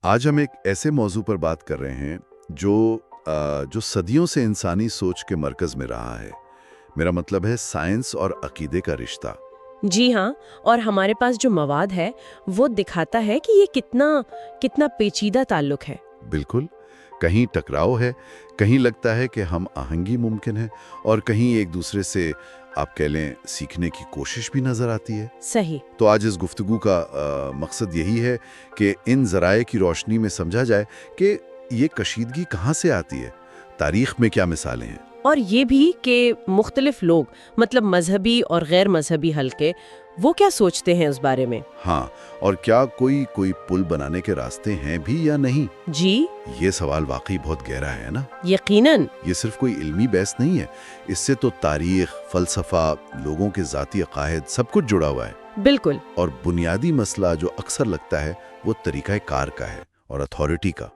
آج ہم ایک ایسے موضوع پر بات کر رہے ہیں جو صدیوں سے انسانی سوچ کے مرکز میں رہا ہے۔ میرا مطلب ہے سائنس اور عقیدے کا رشتہ۔ جی ہاں، اور ہمارے پاس جو مواد ہے وہ دکھاتا ہے کہ یہ کتنا پیچیدہ تعلق ہے۔ بالکل، کہیں ٹکراؤ ہے، کہیں لگتا ہے کہ ہم آہنگی ممکن ہے، اور کہیں ایک دوسرے سے آپ کہہ لیں سیکھنے کی کوشش بھی نظر آتی ہے۔ صحیح۔ تو آج اس گفتگو کا مقصد یہی ہے کہ ان ذرائع کی روشنی میں سمجھا جائے کہ یہ کشیدگی کہاں سے آتی ہے، تاریخ میں کیا مثالیں ہیں، اور یہ بھی کہ مختلف لوگ مطلب مذہبی اور غیر مذہبی حلقے وہ کیا سوچتے ہیں اس بارے میں۔ ہاں، اور کیا کوئی پل بنانے کے راستے ہیں بھی یا نہیں۔ جی یہ سوال واقعی بہت گہرا ہے نا۔ یقیناً۔ یہ صرف کوئی علمی بحث نہیں ہے، اس سے تو تاریخ، فلسفہ، لوگوں کے ذاتی عقائد سب کچھ جڑا ہوا ہے۔ بالکل۔ اور بنیادی مسئلہ جو اکثر لگتا ہے وہ طریقہ کار کا ہے اور اتھارٹی کا۔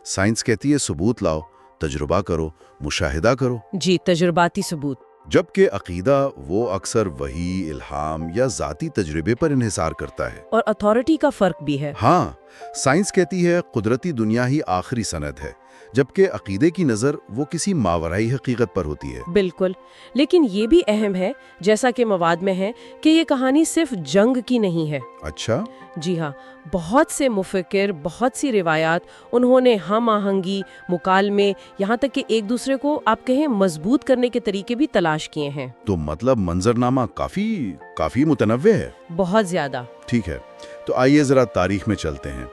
سائنس کہتی ہے ثبوت لاؤ، تجربہ کرو، مشاہدہ کرو۔ جی، تجرباتی ثبوت۔ جبکہ عقیدہ وہ اکثر وحی، الہام یا ذاتی تجربے پر انحصار کرتا ہے۔ اور اتھارٹی کا فرق بھی ہے۔ ہاں، سائنس کہتی ہے قدرتی دنیا ہی آخری سند ہے، جبکہ عقیدے کی نظر وہ کسی ماورائی حقیقت پر ہوتی ہے۔ بالکل، لیکن یہ بھی اہم ہے جیسا کہ مواد میں ہے کہ یہ کہانی صرف جنگ کی نہیں ہے۔ اچھا۔ جی ہاں، بہت سے مفکر، بہت سی روایات، انہوں نے ہم آہنگی، مکالمے، یہاں تک کہ ایک دوسرے کو آپ کہیں مضبوط کرنے کے طریقے بھی تلاش کیے ہیں۔ تو مطلب منظرنامہ کافی متنوع ہے۔ بہت زیادہ۔ ٹھیک ہے، تو آئیے ذرا تاریخ میں چلتے ہیں۔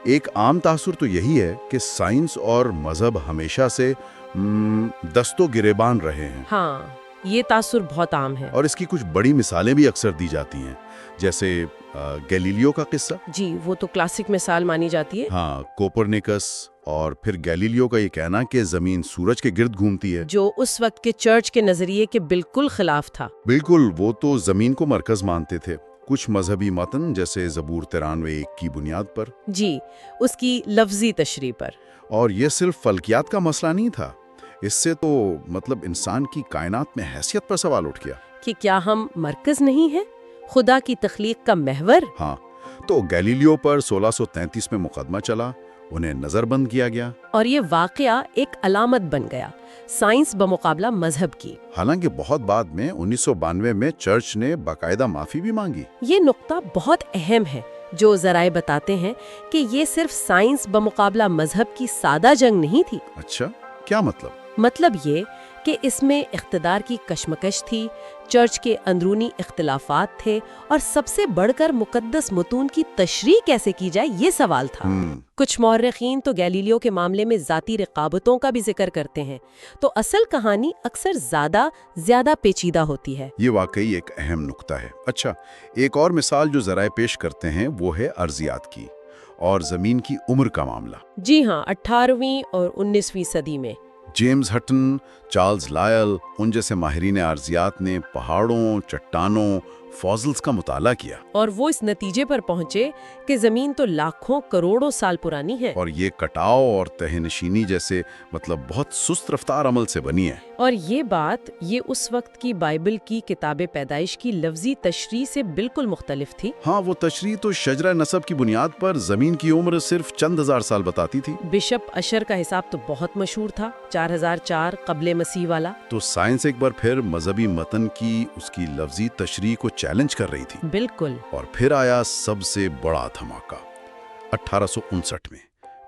ایک عام تاثر تو یہی ہے کہ سائنس اور مذہب ہمیشہ سے دست و گریبان رہے ہیں۔ ہاں، یہ تاثر بہت عام ہے۔ اور اس کی کچھ بڑی مثالیں بھی اکثر دی جاتی ہیں، جیسے گیلیلیو کا قصہ۔ جی، وہ تو کلاسک مثال مانی جاتی ہے۔ ہاں، کوپرنیکس، اور پھر گیلیلیو کا یہ کہنا کہ زمین سورج کے گرد گھومتی ہے، جو اس وقت کے چرچ کے نظریے کے بالکل خلاف تھا۔ بالکل، وہ تو زمین کو مرکز مانتے تھے۔ کچھ مذہبی متن جیسے زبور 93:1 کی بنیاد پر، جی، اس کی لفظی تشریح پر۔ اور یہ صرف فلکیات کا مسئلہ نہیں تھا، اس سے تو مطلب انسان کی کائنات میں حیثیت پر سوال اٹھ گیا کہ کیا ہم مرکز نہیں ہیں، خدا کی تخلیق کا محور؟ ہاں، تو گیلیلیو پر 1633 میں مقدمہ چلا، انہیں نظر بند کیا گیا۔ اور یہ واقعہ ایک علامت بن گیا سائنس بمقابلہ مذہب کی۔ حالانکہ بہت بعد میں 1992 میں چرچ نے باقاعدہ معافی بھی مانگی۔ یہ نقطہ بہت اہم ہے، جو ذرائع بتاتے ہیں کہ یہ صرف سائنس بمقابلہ مذہب کی سادہ جنگ نہیں تھی۔ اچھا، کیا مطلب؟ مطلب یہ کہ اس میں اقتدار کی کشمکش تھی، چرچ کے اندرونی اختلافات تھے، اور سب سے بڑھ کر مقدس متون کی تشریح کیسے کی جائے یہ سوال تھا۔ کچھ مورخین تو گیلیلیو کے معاملے میں ذاتی رقابتوں کا بھی ذکر کرتے ہیں، تو اصل کہانی اکثر زیادہ پیچیدہ ہوتی ہے۔ یہ واقعی ایک اہم نقطہ ہے۔ اچھا، ایک اور مثال جو ذرائع پیش کرتے ہیں وہ ہے ارضیات کی اور زمین کی عمر کا معاملہ۔ جی ہاں، 18ویں اور 19ویں صدی میں جیمز ہٹن، چارلز لائل، ان جیسے ماہرین ارضیات نے پہاڑوں، چٹانوں، فوسلز کا مطالعہ کیا، اور وہ اس نتیجے پر پہنچے کہ زمین تو لاکھوں کروڑوں سال پرانی ہے، اور یہ کٹاؤ اور تہہ نشینی جیسے مطلب بہت سست رفتار عمل سے بنی ہے۔ اور یہ اس وقت کی بائبل کی کتاب پیدائش کی لفظی تشریح سے بالکل مختلف تھی۔ ہاں، وہ تشریح تو شجرہ نسب کی بنیاد پر زمین کی عمر صرف چند ہزار سال بتاتی تھی۔ بشپ اشر کا حساب تو بہت مشہور تھا، 4004 قبل مسیح والا۔ تو سائنس ایک بار پھر مذہبی متن کی اس کی لفظی تشریح کو چیلنج کر رہی تھی۔ بالکل۔ اور پھر آیا سب سے بڑا دھماکہ 1859 میں،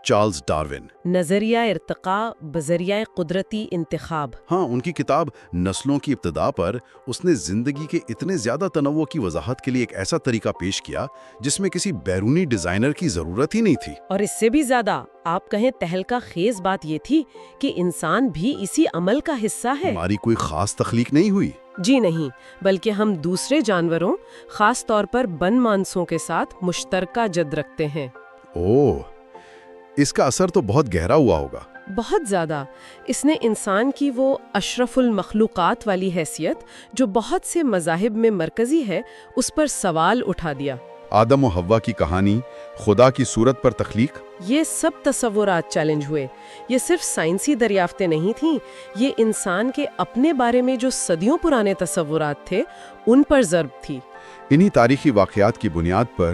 چارلز ڈارون۔ نظریہ ارتقاء بذریعہ قدرتی انتخاب۔ ہاں، ان کی کتاب نسلوں کی ابتدا پر اس نے زندگی کے اتنے زیادہ تنوع کی وضاحت کے لیے ایک ایسا طریقہ پیش کیا جس میں کسی بیرونی ڈیزائنر کی ضرورت ہی نہیں تھی۔ اور اس سے بھی زیادہ آپ کہیں تہلکہ خیز بات یہ تھی کہ انسان بھی اسی عمل کا حصہ ہے۔ ہماری کوئی خاص تخلیق نہیں ہوئی۔ جی نہیں، بلکہ ہم دوسرے جانوروں، خاص طور پر بن مانسوں کے ساتھ مشترکہ جد رکھتے ہیں۔ اوہ، اس کا اثر تو بہت گہرا ہوا ہوگا۔ بہت زیادہ۔ اس نے انسان کی وہ اشرف المخلوقات والی حیثیت جو بہت سے مذاہب میں مرکزی ہے، اس پر سوال اٹھا دیا۔ آدم و حوا کی کہانی، خدا کی صورت پر تخلیق، یہ سب تصورات چیلنج ہوئے۔ یہ صرف سائنسی دریافتیں نہیں تھیں، یہ انسان کے اپنے بارے میں جو صدیوں پرانے تصورات تھے ان پر ضرب تھی۔ انہی تاریخی واقعات کی بنیاد پر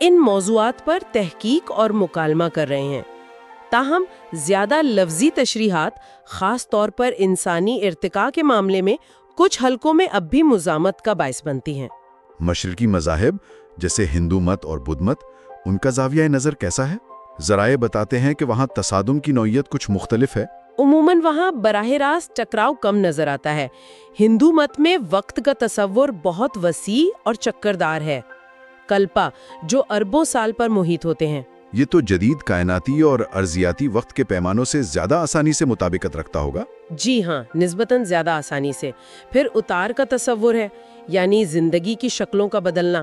ان موضوعات پر تحقیق اور مکالمہ کر رہے ہیں، تاہم زیادہ لفظی تشریحات خاص طور پر انسانی ارتقاء کے معاملے میں کچھ حلقوں میں اب بھی مزاحمت کا باعث بنتی ہیں۔ مشرقی مذاہب جیسے ہندو مت اور بدھ مت، ان کا زاویہ نظر کیسا ہے؟ ذرائع بتاتے ہیں کہ وہاں تصادم کی نوعیت کچھ مختلف ہے۔ عموماً وہاں براہ راست ٹکراؤ کم نظر آتا ہے۔ ہندو مت میں وقت کا تصور بہت وسیع اور چکردار ہے، کلپا جو اربوں سال پر محیط ہوتے ہیں۔ یہ تو جدید کائناتی اور ارضیاتی وقت کے پیمانوں سے زیادہ آسانی سے مطابقت رکھتا ہوگا۔ جی ہاں، نسبتاً زیادہ آسانی سے۔ پھر اتار کا تصور ہے، یعنی زندگی کی شکلوں کا بدلنا،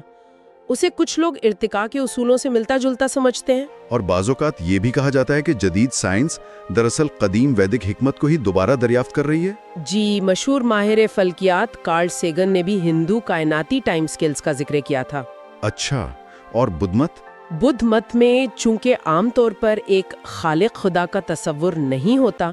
اسے کچھ لوگ ارتقاء کے اصولوں سے ملتا جلتا سمجھتے ہیں۔ اور بعض اوقات یہ بھی کہا جاتا ہے کہ جدید سائنس دراصل قدیم ویدک حکمت کو ہی دوبارہ دریافت کر رہی ہے۔ جی، مشہور ماہر فلکیات کارل سیگن نے بھی ہندو کائناتی ٹائم سکیلز کا ذکر کیا تھا۔ اچھا، اور بدھ مت؟ بدھ مت میں چونکہ عام طور پر ایک خالق خدا کا تصور نہیں ہوتا،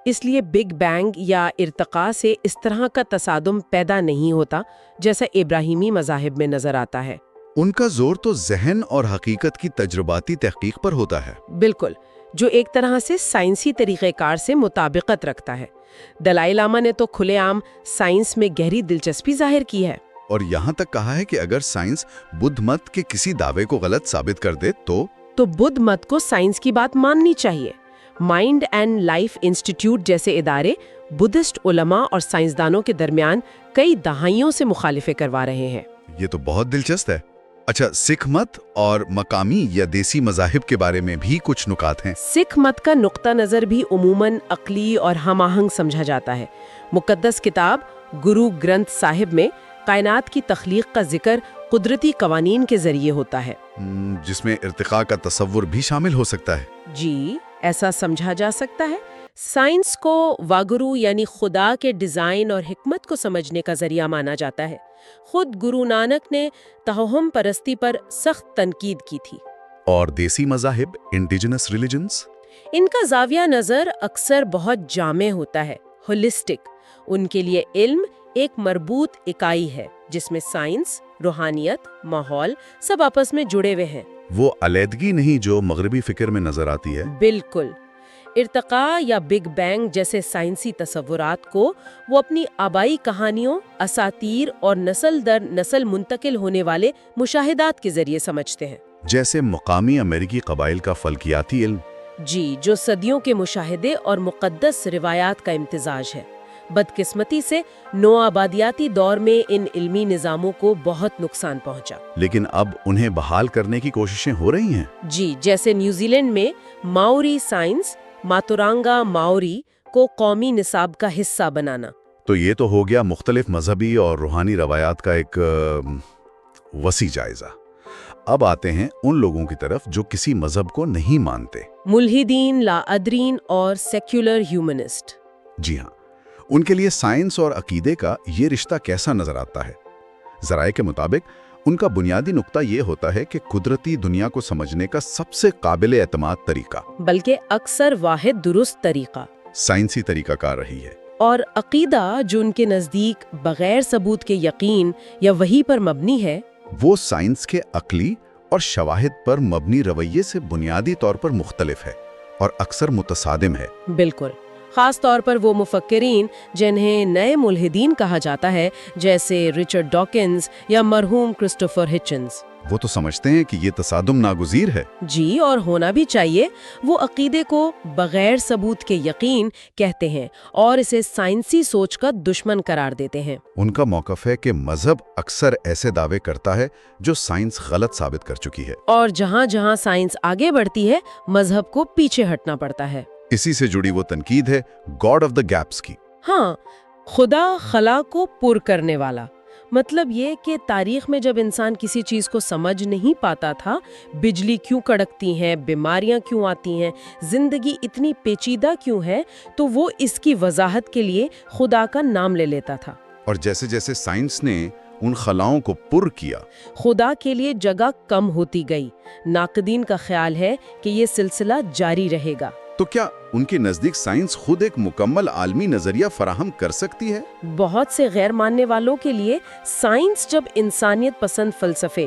اس لیے بگ بینگ یا ارتقاء سے اس طرح کا تصادم پیدا نہیں ہوتا جیسا ابراہیمی مذاہب میں نظر آتا ہے۔ ان کا زور تو ذہن اور حقیقت کی تجرباتی تحقیق پر ہوتا ہے۔ بالکل، جو ایک طرح سے سائنسی طریقہ کار سے مطابقت رکھتا ہے۔ دلائی لاما نے تو کھلے عام سائنس میں گہری دلچسپی ظاہر کی ہے، اور یہاں تک کہا ہے کہ اگر سائنس بدھ مت کے کسی دعوے کو غلط ثابت کر دے تو بدھ مت کو سائنس کی بات ماننی چاہیے۔ مائنڈ اینڈ لائف انسٹیٹیوٹ جیسے ادارے بدھسٹ علماء اور سائنسدانوں کے درمیان کئی دہائیوں سے مخالفے کروا رہے ہیں۔ یہ تو بہت دلچسپ ہے۔ اچھا، سکھ مت اور مقامی یا دیسی مذاہب کے بارے میں بھی کچھ نکات ہیں۔ سکھ مت کا نقطہ نظر بھی عموماً عقلی اور ہم آہنگ سمجھا جاتا ہے۔ مقدس کتاب گرو گرنتھ صاحب میں کائنات کی تخلیق کا ذکر قدرتی قوانین کے ذریعے ہوتا ہے، جس میں ارتقاء کا تصور بھی شامل ہو سکتا ہے۔ جی، ایسا سمجھا جا سکتا ہے۔ سائنس کو واگرو یعنی خدا کے ڈیزائن اور حکمت کو سمجھنے کا ذریعہ مانا جاتا ہے۔ خود گرو نانک نے توہم پرستی پر سخت تنقید کی تھی۔ اور دیسی مذاہب، انڈیجنس ریلیجنز؟ ان کا زاویہ نظر اکثر بہت جامع ہوتا ہے، ہولسٹک۔ ان کے لیے علم ایک مربوط اکائی ہے جس میں سائنس، روحانیت، ماحول سب آپس میں جڑے ہوئے ہیں۔ وہ علیحدگی نہیں جو مغربی فکر میں نظر آتی ہے۔ بالکل۔ ارتقاء یا بگ بینگ جیسے سائنسی تصورات کو وہ اپنی آبائی کہانیوں، اساطیر اور نسل در نسل منتقل ہونے والے مشاہدات کے ذریعے سمجھتے ہیں۔ جیسے مقامی امریکی قبائل کا فلکیاتی علم۔ جی، جو صدیوں کے مشاہدے اور مقدس روایات کا امتزاج ہے۔ بدقسمتی سے نوآبادیاتی دور میں ان علمی نظاموں کو بہت نقصان پہنچا، لیکن اب انہیں بحال کرنے کی کوششیں ہو رہی ہیں۔ جی، جیسے نیوزی لینڈ میں ماؤری سائنس ماتورانگا ماؤری کو قومی نصاب کا حصہ بنانا۔ تو یہ تو ہو گیا مختلف مذہبی اور روحانی روایات کا ایک وسیع جائزہ۔ اب آتے ہیں ان لوگوں کی طرف جو کسی مذہب کو نہیں مانتے، ملحدین، لا ادرین اور سیکولر ہیومنسٹ۔ جی ہاں، ان کے لیے سائنس اور عقیدے کا یہ رشتہ کیسا نظر آتا ہے؟ ذرائع کے مطابق ان کا بنیادی نقطہ یہ ہوتا ہے کہ قدرتی دنیا کو سمجھنے کا سب سے قابل اعتماد طریقہ، بلکہ اکثر واحد درست طریقہ، سائنسی طریقہ کار رہی ہے۔ اور عقیدہ جو ان کے نزدیک بغیر ثبوت کے یقین یا وحی پر مبنی ہے، وہ سائنس کے عقلی اور شواہد پر مبنی رویے سے بنیادی طور پر مختلف ہے اور اکثر متصادم ہے۔ بالکل، خاص طور پر وہ مفکرین جنہیں نئے ملحدین کہا جاتا ہے، جیسے رچرڈ ڈاکنز یا مرحوم کرسٹوفر ہچنز۔ وہ تو سمجھتے ہیں کہ یہ تصادم ناگزیر ہے۔ جی، اور ہونا بھی چاہیے۔ وہ عقیدے کو بغیر ثبوت کے یقین کہتے ہیں اور اسے سائنسی سوچ کا دشمن قرار دیتے ہیں۔ ان کا موقف ہے کہ مذہب اکثر ایسے دعوے کرتا ہے جو سائنس غلط ثابت کر چکی ہے، اور جہاں جہاں سائنس آگے بڑھتی ہے مذہب کو پیچھے ہٹنا پڑتا ہے۔ اسی سے جڑی وہ تنقید ہے گاڈ آف دا گیپس کی۔ ہاں، خدا خلا کو پر کرنے والا، مطلب یہ کہ تاریخ میں جب انسان کسی چیز کو سمجھ نہیں پاتا تھا، بجلی کیوں کڑکتی ہیں، بیماریاں کیوں آتی ہیں، زندگی اتنی پیچیدہ کیوں ہے، تو وہ اس کی وضاحت کے لیے خدا کا نام لے لیتا تھا۔ اور جیسے جیسے سائنس نے ان خلاؤں کو پر کیا، خدا کے لیے جگہ کم ہوتی گئی۔ ناقدین کا خیال ہے کہ یہ سلسلہ جاری رہے گا۔ تو کیا ان کے نزدیک سائنس خود ایک مکمل عالمی نظریہ فراہم کر سکتی ہے؟ بہت سے غیر ماننے والوں کے لیے سائنس جب انسانیت پسند فلسفے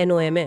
NOMA,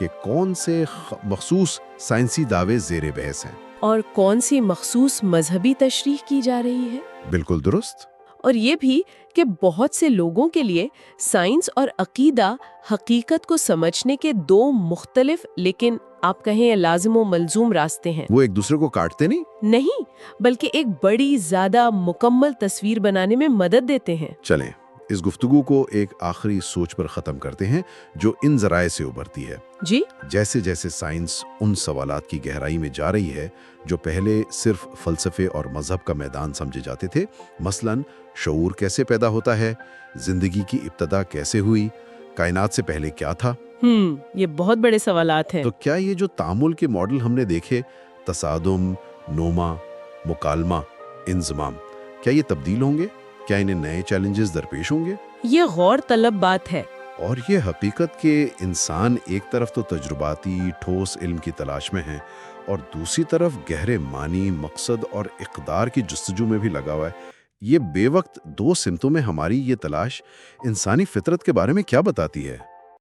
کہ کون سے مخصوص سائنسی دعوے زیر بحث ہیں۔ اور کون سی مخصوص مذہبی تشریح کی جا رہی ہے۔ بالکل درست۔ اور یہ بھی کہ بہت سے لوگوں کے لیے سائنس اور عقیدہ حقیقت کو سمجھنے کے دو مختلف لیکن آپ کہیں لازم و ملزوم راستے ہیں۔ وہ ایک دوسرے کو کاٹتے نہیں، بلکہ ایک بڑی زیادہ مکمل تصویر بنانے میں مدد دیتے ہیں۔ چلیں اس گفتگو کو ایک آخری سوچ پر ختم کرتے ہیں جو ان ذرائع سے ابھرتی ہے۔ جی؟ جیسے جیسے سائنس ان سوالات کی گہرائی میں جا رہی ہے جو پہلے صرف فلسفے اور مذہب کا میدان سمجھے جاتے تھے، مثلاً شعور کیسے پیدا ہوتا ہے، زندگی کی ابتدا کیسے ہوئی، کائنات سے پہلے کیا تھا، یہ بہت بڑے سوالات ہیں۔ تو کیا یہ جو تعامل کے ماڈل ہم نے دیکھے، تصادم، نوما، مکالمہ، انضمام، کیا یہ تبدیل ہوں گے؟ کیا انہیں نئے چیلنجز درپیش ہوں گے؟ یہ غور طلب بات ہے۔ اور یہ حقیقت کہ انسان ایک طرف تو تجرباتی ٹھوس علم کی تلاش میں ہے اور دوسری طرف گہرے معنی، مقصد اور اقدار کی جستجو میں بھی لگا ہوا ہے، یہ بے وقت دو سمتوں میں ہماری یہ تلاش انسانی فطرت کے بارے میں کیا بتاتی ہے؟